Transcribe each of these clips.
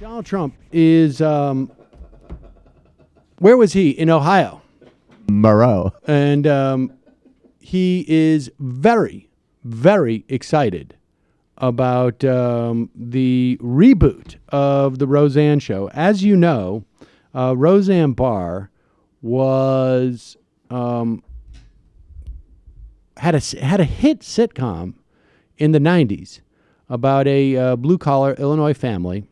Donald Trump is, where was he? In Ohio. Moreau. And he is very, very excited about the reboot of the Roseanne show. As you know, Roseanne Barr was had a hit sitcom in the 90s about a blue-collar Illinois family.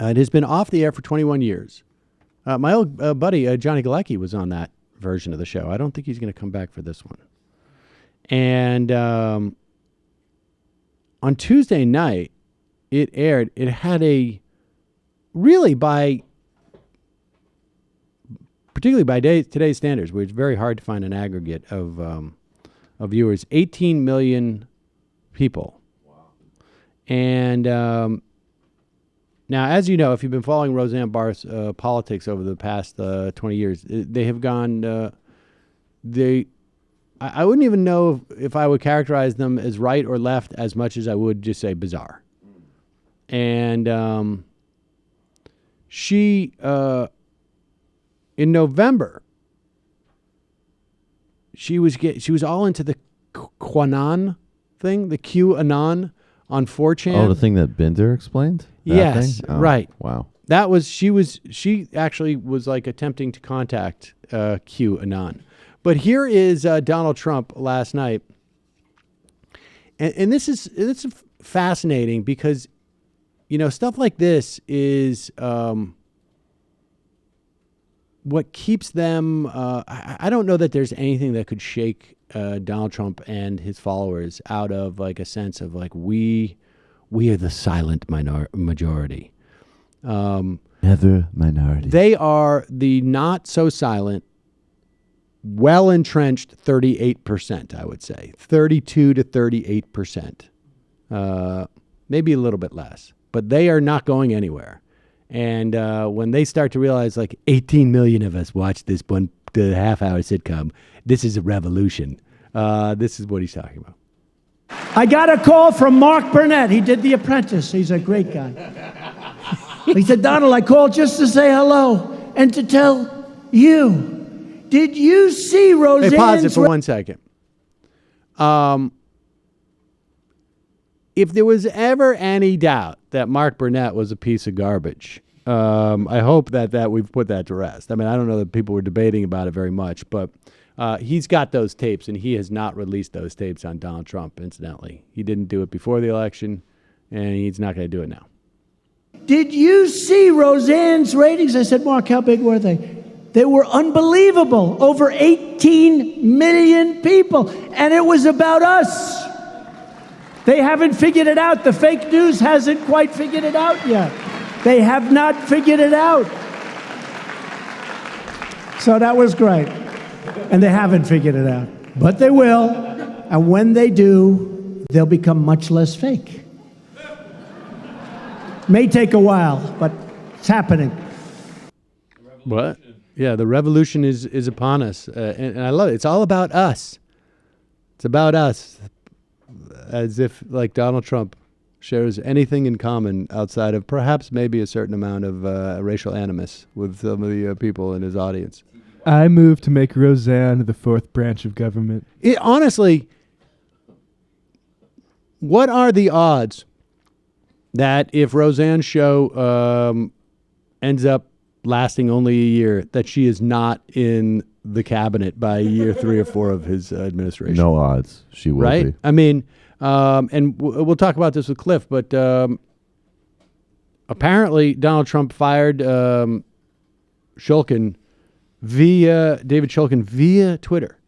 It has been off the air for 21 years. My old buddy, Johnny Galecki, was on that version of the show. I don't think he's going to come back for this one. And on Tuesday night, it aired. It had a really particularly by today's standards, where it's very hard to find an aggregate of viewers, 18 million people. Wow. And now, as you know, if you've been following Roseanne Barr's politics over the past 20 years, they have gone. I wouldn't even know if I would characterize them as right or left as much as I would just say bizarre. And she, in November, she was all into the QAnon thing, the QAnon on 4chan. Oh, the thing that Binder explained? Yes, oh, right. Wow. That was she actually was like attempting to contact QAnon. But here is Donald Trump last night. And this is fascinating because, you know, stuff like this is what keeps them. I don't know that there's anything that could shake Donald Trump and his followers out of like a sense of like we are the silent majority. Never minority. They are the not so silent, well entrenched 38%, I would say. 32 to 38%. Maybe a little bit less. But they are not going anywhere. And when they start to realize like 18 million of us watched this the half-hour sitcom, this is a revolution. This is what he's talking about. I got a call from Mark Burnett. He did The Apprentice. He's a great guy. He said, Donald, I called just to say hello and to tell you, did you see Roseanne's... Hey, pause it for 1 second. If there was ever any doubt that Mark Burnett was a piece of garbage, I hope that we've put that to rest. I mean, I don't know that people were debating about it very much, but he's got those tapes, and he has not released those tapes on Donald Trump, incidentally. He didn't do it before the election, and he's not going to do it now. Did you see Roseanne's ratings? I said, Mark, how big were they? They were unbelievable. Over 18 million people. And it was about us. They haven't figured it out. The fake news hasn't quite figured it out yet. They have not figured it out. So that was great. And they haven't figured it out. But they will. And when they do, they'll become much less fake. May take a while, but it's happening. What? Yeah, the revolution is upon us. And I love it. It's all about us. It's about us. As if, like, Donald Trump shares anything in common outside of perhaps maybe a certain amount of racial animus with some of the people in his audience. I move to make Roseanne the fourth branch of government. Honestly, what are the odds that if Roseanne's show ends up lasting only a year, that she is not in the cabinet by year 3 or 4 of his administration? No odds. She will right? be. I mean, and we'll talk about this with Cliff, but apparently Donald Trump fired David Shulkin via Twitter.